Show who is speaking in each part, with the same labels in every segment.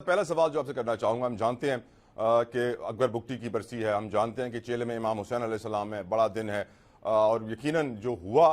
Speaker 1: पहला सवाल जो आपसे करना चाहूँगा, हम जानते हैं कि अकबर बुगटी की बरसी है, हम जानते हैं कि चेले में इमाम हुसैन अलैहिस्सलाम है, बड़ा दिन है और यकीनन जो हुआ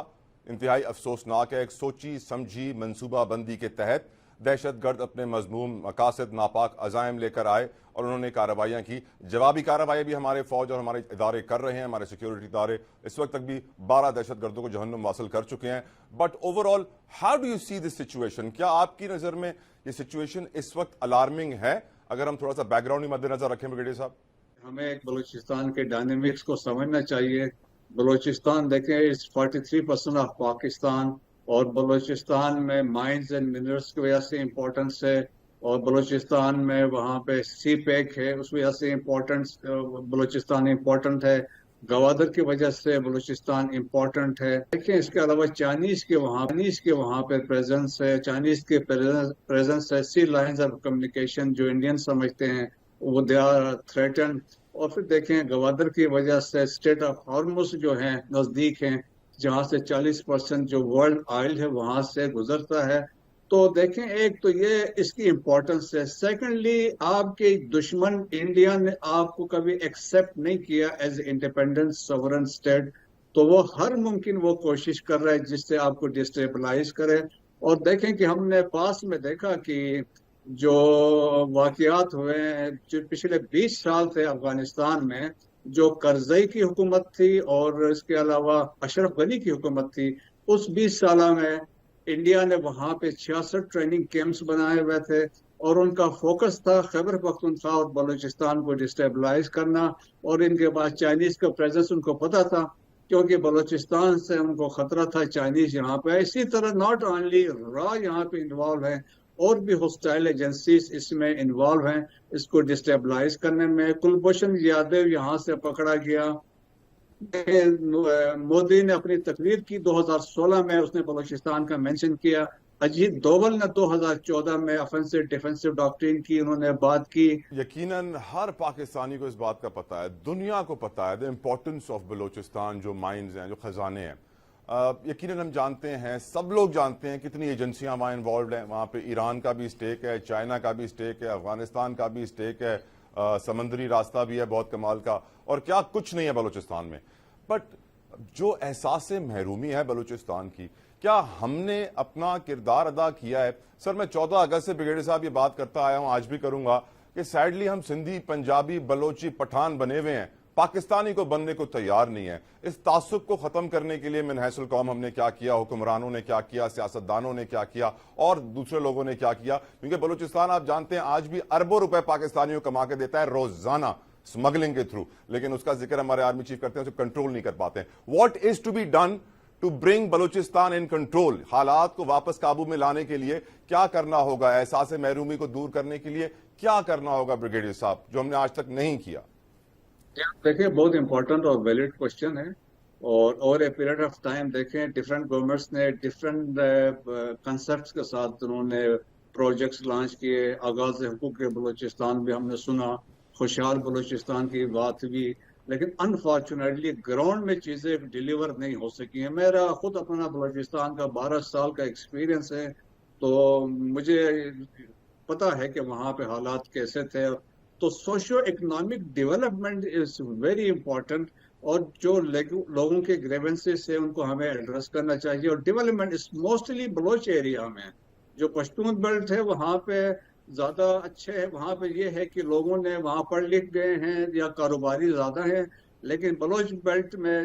Speaker 1: इंतहाई अफसोसनाक है। एक सोची समझी मनसूबा बंदी के तहत दहशतगर्द अपने मजमूम मकासद नापाक अज़ाइम लेकर आए और उन्होंने कार्रवाइयाँ की। जवाबी कार्रवाई भी हमारे फ़ौज और हमारे इदारे कर रहे हैं, हमारे सिक्योरिटी इदारे इस वक्त तक भी 12 दहशतगर्दों को जहन्नुम वासिल कर चुके हैं। But overall how do you see this situation? क्या आपकी नज़र में ये सिचुएशन इस वक्त अलार्मिंग है? अगर हम थोड़ा सा बैकग्राउंड ही मद्देनजर रखें ब्रिगेडियर साहब।
Speaker 2: हमें बलूचिस्तान के डायनेमिक्स को समझना चाहिए। बलूचिस्तान देखें, इस 43% ऑफ पाकिस्तान, और बलूचिस्तान में माइंस एंड मिनरल्स की वजह से इम्पोर्टेंस है, और बलूचिस्तान में वहाँ पे सी पैक है, उस वजह से बलूचिस्तान इम्पोर्टेंट है। गवादर की वजह से बलूचिस्तान इम्पोर्टेंट है। देखिए, इसके अलावा चाइनीज के वहाँ पे प्रेजेंस है, चाइनीज के प्रेजेंस है। सी लाइंस ऑफ कम्युनिकेशन जो इंडियन समझते हैं वो दे आर थ्रेटन। और फिर देखें, गवादर की वजह से स्टेट ऑफ हॉर्मुज जो है नजदीक हैं, जहाँ से 40% जो वर्ल्ड ऑयल है वहां से गुजरता है। तो देखें, एक तो ये इसकी इम्पोर्टेंस है। सेकेंडली, आपके दुश्मन इंडिया ने आपको कभी एक्सेप्ट नहीं किया एज इंडिपेंडेंट सॉवरेन स्टेट, तो वो हर मुमकिन वो कोशिश कर रहा है जिससे आपको डिस्टेबलाइज करे। और देखें कि हमने पास में देखा कि जो वाकयात हुए हैं जो पिछले 20 साल थे अफगानिस्तान में, जो करजई की हुकूमत थी और इसके अलावा अशरफ गनी की हुकूमत थी, उस 20 साल में इंडिया ने वहां पे 66 ट्रेनिंग कैंप्स बनाए हुए थे और उनका फोकस था खैबर पख्तूनख्वा और बलूचिस्तान को डिस्टेबलाइज करना। और इनके पास चाइनीज का प्रेजेंस उनको पता था, क्योंकि बलूचिस्तान से उनको खतरा था चाइनीज यहाँ पे। इसी तरह नॉट ओनली रॉ यहाँ पे इन्वॉल्व है, और भी हॉस्टाइल एजेंसीज इसमें इन्वॉल्व हैं इसको डिस्टेबलाइज करने में। कुलभूषण यादव यहाँ से पकड़ा गया। मोदी ने अपनी तकरीर की 2016 में, उसने बलूचिस्तान का मेंशन किया। अजीत डोवल ने 2014 में ऑफेंसिव डिफेंसिव डॉक्ट्रिन की उन्होंने बात की।
Speaker 1: यकीनन हर पाकिस्तानी को इस बात का पता है, दुनिया को पता है द इम्पोर्टेंस ऑफ बलूचिस्तान, जो माइंस हैं, जो खजाने हैं। यकीनन हम जानते हैं, सब लोग जानते हैं कितनी एजेंसियां वहाँ इन्वॉल्व हैं। वहाँ पे ईरान का भी स्टेक है, चाइना का भी स्टेक है, अफगानिस्तान का भी स्टेक है, समंदरी रास्ता भी है बहुत कमाल का, और क्या कुछ नहीं है बलूचिस्तान में। बट जो एहसास महरूमी है बलूचिस्तान की, क्या हमने अपना किरदार अदा किया है? सर, मैं 14 अगस्त से ब्रिगेडियर साहब ये बात करता आया हूं, आज भी करूंगा कि सैडली हम सिंधी, पंजाबी, बलोची, पठान बने हुए हैं, पाकिस्तानी को बनने को तैयार नहीं है। इस तासुब को खत्म करने के लिए मनहसुल कौम हमने क्या किया, हुक्मरानों ने क्या किया, सियासतदानों ने क्या किया, और दूसरे लोगों ने क्या किया? क्योंकि बलूचिस्तान आप जानते हैं आज भी अरबों रुपए पाकिस्तानियों को कमा के देता है रोजाना स्मगलिंग के थ्रू, लेकिन उसका जिक्र हमारे आर्मी चीफ करते हैं, उसे कंट्रोल नहीं कर पाते हैं। What is to be done to bring Balochistan in control? हालात को वापस काबू में लाने के लिए क्या करना होगा? एहसास महरूमी को दूर करने के लिए क्या करना होगा ब्रिगेडियर साहब, जो हमने आज तक नहीं किया?
Speaker 2: देखिए, बहुत इंपॉर्टेंट और वैलिड क्वेश्चन है। और over a period of time देखें, डिफरेंट गवर्नमेंट्स ने डिफरेंट कंसेप्ट्स के साथ उन्होंने प्रोजेक्ट्स लॉन्च किए। आगाज हुकूक बलूचिस्तान भी हमने सुना, खुशहाल बलूचिस्तान की बात भी, लेकिन अनफॉर्चुनेटली ग्राउंड में चीज़ें डिलीवर नहीं हो सकी हैं। मेरा खुद अपना बलूचिस्तान का 12 साल का एक्सपीरियंस है, तो मुझे पता है कि वहाँ पे हालात कैसे थे। तो socio economic development is very important, और जो लोगों के ग्रेवेंसेस है उनको हमें एड्रेस करना चाहिए। और development is mostly Baloch area में, जो पश्तून बेल्ट है वहाँ पे ज्यादा अच्छे है। वहाँ पे ये है कि लोगों ने वहाँ पढ़ लिख गए हैं या कारोबारी ज्यादा है, लेकिन बलोच बेल्ट में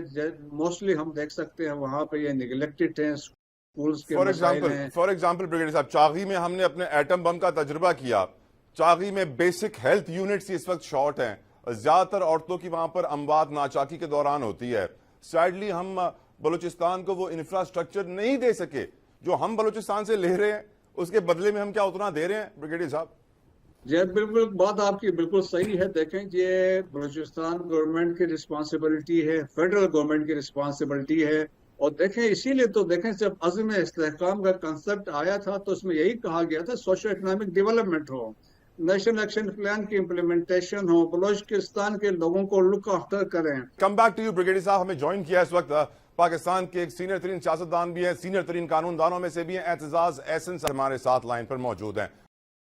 Speaker 2: मोस्टली हम देख सकते हैं वहाँ पे ये निगलेक्टेड हैं, स्कूल्स के मसाइल हैं।
Speaker 1: फॉर एग्जाम्पल ब्रिगेडियर साहब, चागी में हमने अपने एटम बम का तजुर्बा किया। चागी में बेसिक हेल्थ यूनिट्स इस वक्त शॉर्ट हैं, ज्यादातर औरतों की वहां पर अमवात नाचाकी के दौरान होती है। सैडली हम बलूचिस्तान को वो इंफ्रास्ट्रक्चर नहीं दे सके जो हम बलूचिस्तान से ले रहे हैं, उसके बदले में हम क्या उतना दे रहे हैं ब्रिगेडियर साहब?
Speaker 2: जी बिल्कुल, बात आपकी बिल्कुल सही है। देखें, ये बलूचिस्तान गवर्नमेंट की रिस्पॉन्सिबिलिटी है, फेडरल गवर्नमेंट की रिस्पॉन्सिबिलिटी है। और देखें, इसीलिए तो देखें, जब अज़्म इस्तेहकाम का कंसेप्ट आया था तो उसमें यही कहा गया था सोशो इकोनॉमिक डेवलपमेंट हो, नेशनल एक्शन प्लान की इम्प्लीमेंटेशन हो, बलूचिस्तान के लोगों को लुक आफ्टर करें।
Speaker 1: Come back to you brigadier साहब, हमें ज्वाइन किया इस वक्त पाकिस्तान के एक सीनियर तरीन सियासतदान भी है, सीनियर तरीन कानूनदानों में से भी हैं, एतजाज एहसन हमारे साथ लाइन पर मौजूद हैं।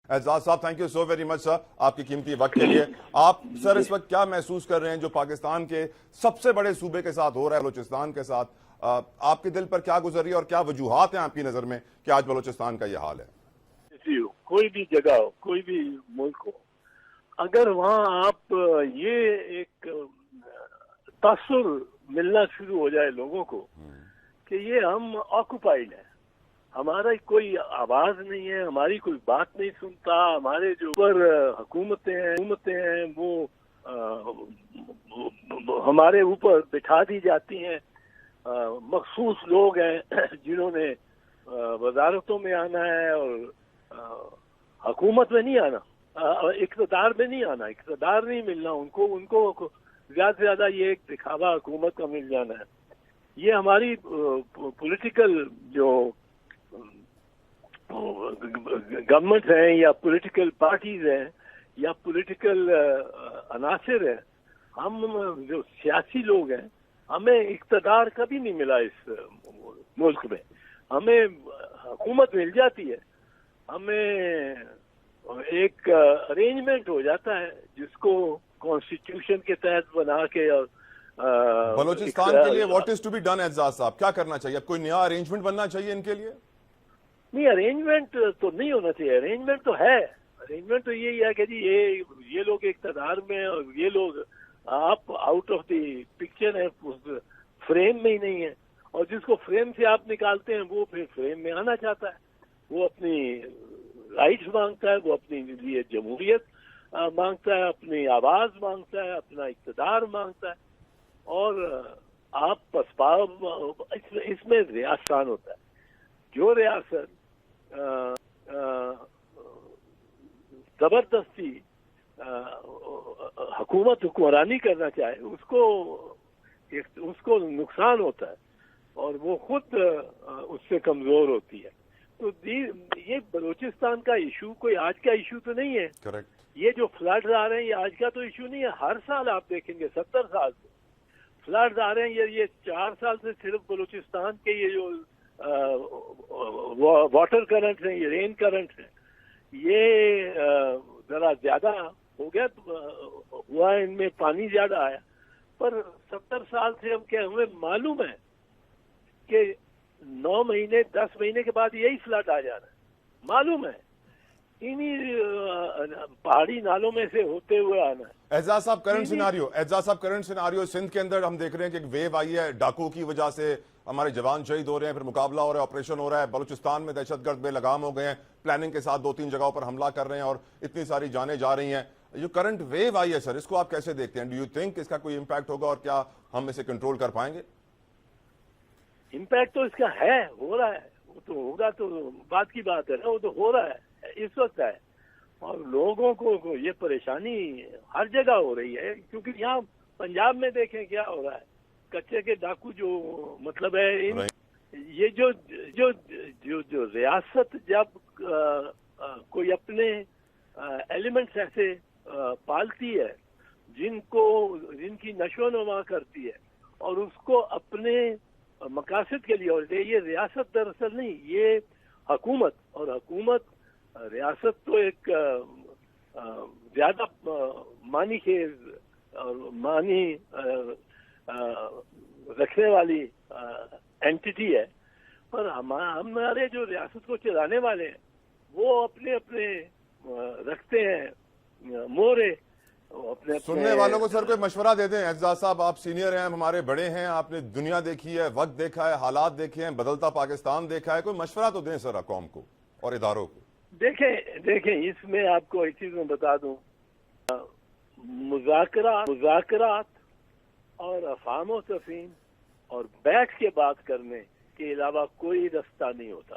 Speaker 1: اعزاز صاحب thank you so very much sir آپ کی قیمتی وقت کے لیے. آپ سر اس وقت کیا محسوس کر رہے ہیں جو پاکستان کے سب سے بڑے صوبے کے ساتھ ہو رہا ہے بلوچستان کے ساتھ؟ آپ کے دل پر کیا گزر رہی ہے اور کیا وجوہات ہیں آپ کی نظر میں کہ آج بلوچستان کا یہ حال ہے؟
Speaker 3: کوئی بھی جگہ ہو، کوئی بھی ملک ہو، اگر وہاں آپ یہ ایک تاثر ملنا شروع ہو جائے لوگوں کو کہ یہ ہم آکوپائیڈ ہیں، ہمارا کوئی آواز نہیں ہے، ہماری کوئی بات نہیں سنتا، ہمارے جو اوپر حکومتیں ہیں وہ ہمارے اوپر بٹھا دی جاتی ہیں. مخصوص لوگ ہیں جنہوں نے وزارتوں میں آنا ہے اور حکومت میں نہیں آنا، اقتدار میں نہیں آنا، اقتدار نہیں ملنا ان کو زیادہ سے زیادہ یہ ایک دکھاوا حکومت کا مل جانا ہے. یہ ہماری پولیٹیکل جو گورنمنٹ ہیں یا پولیٹیکل پارٹیز ہیں یا پولیٹیکل عناصر ہیں، ہم جو سیاسی لوگ ہیں، ہمیں اقتدار کبھی نہیں ملا اس ملک میں. ہمیں حکومت مل جاتی ہے، ہمیں ایک ارینجمنٹ ہو جاتا ہے جس کو کانسٹیٹیوشن کے تحت بنا کے. اور
Speaker 1: بلوچستان کے لیے what is to be done Aizaz صاحب، کیا کرنا چاہیے؟ اب کوئی نیا ارینجمنٹ بننا چاہیے ان کے لیے؟
Speaker 3: نہیں، ارینجمنٹ تو نہیں ہونا چاہیے، ارینجمنٹ تو ہے. ارینجمنٹ تو یہی ہے کہ جی یہ لوگ اقتدار میں اور یہ لوگ آپ آؤٹ آف دی پکچر ہیں، فریم میں ہی نہیں ہے. اور جس کو فریم سے آپ نکالتے ہیں وہ پھر فریم میں آنا چاہتا ہے، وہ اپنی رائٹس مانگتا ہے، وہ اپنی لیے جمہوریت مانگتا ہے، اپنی آواز مانگتا ہے، اپنا اقتدار مانگتا ہے. اور آپ پسپاؤ اس میں ریاستان ہوتا ہے. جو ریاست زبردستی حکمرانی کرنا چاہے اس کو نقصان ہوتا ہے اور وہ خود اس سے کمزور ہوتی ہے. تو یہ بلوچستان کا ایشو کوئی آج کا ایشو تو نہیں ہے.
Speaker 1: کریکٹ.
Speaker 3: یہ جو فلڈز آ رہے ہیں یہ آج کا تو ایشو نہیں ہے. ہر سال آپ دیکھیں گے 70 سال سے فلڈز آ رہے ہیں. یہ 4 سال سے صرف بلوچستان کے یہ جو واٹر کرنٹ ہیں، یہ رین کرنٹ ہیں، یہ ذرا زیادہ ہو گیا ہوا ہے، ان میں پانی زیادہ آیا. پر 70 سال سے ہمیں معلوم ہے کہ 9 مہینے 10 مہینے کے بعد یہی فلڈ آ جا رہا ہے. معلوم ہے انہی پہاڑی نالوں میں سے ہوتے ہوئے آنا ہے.
Speaker 1: اعزاز صاحب کرنٹ سیناریو سندھ کے اندر ہم دیکھ رہے ہیں کہ ایک ویو آئی ہے، ڈاکو کی وجہ سے ہمارے جوان شہید ہو رہے ہیں، پھر مقابلہ ہو رہا ہے، آپریشن ہو رہا ہے. بلوچستان میں دہشت گرد بے لگام ہو گئے ہیں، پلاننگ کے ساتھ 2-3 جگہوں پر حملہ کر رہے ہیں اور اتنی ساری جانیں جا رہی ہیں. جو کرنٹ ویو آئی ہے سر، اس کو آپ کیسے دیکھتے ہیں؟ ڈو یو تھنک اس کا کوئی امپیکٹ ہوگا اور کیا ہم اسے کنٹرول کر پائیں گے؟
Speaker 3: امپیکٹ تو اس کا ہے، ہو رہا ہے. وہ تو ہوگا تو بات کی بات ہے نا، وہ تو ہو رہا ہے اس وقت ہے. اور لوگوں کو یہ پریشانی ہر جگہ ہو رہی ہے، کیونکہ یہاں پنجاب میں دیکھیں کیا ہو رہا ہے. کچے کے ڈاکو جو مطلب ہے یہ جو ریاست جب کوئی اپنے ایلیمنٹس ایسے پالتی ہے جن کی نشو و نما کرتی ہے اور اس کو اپنے مقاصد کے لیے، اور یہ ریاست دراصل نہیں، یہ حکومت، اور حکومت ریاست تو ایک زیادہ معنی خیز اور معنی رکھنے والی اینٹیٹی ہے. پر ہمارے جو ریاست کو چلانے والے ہیں وہ اپنے رکھتے ہیں مورے.
Speaker 1: سننے والوں کو سر کوئی مشورہ دے دیں. اعزاز صاحب آپ سینئر ہیں، ہمارے بڑے ہیں، آپ نے دنیا دیکھی ہے، وقت دیکھا ہے، حالات دیکھے ہیں، بدلتا پاکستان دیکھا ہے. کوئی مشورہ تو دیں سر قوم کو اور اداروں کو.
Speaker 3: دیکھیں اس میں آپ کو ایک چیز میں بتا دوں، مذاکرات اور افہام و تفہیم اور بیٹھ کے بات کرنے کے علاوہ کوئی رستہ نہیں ہوتا.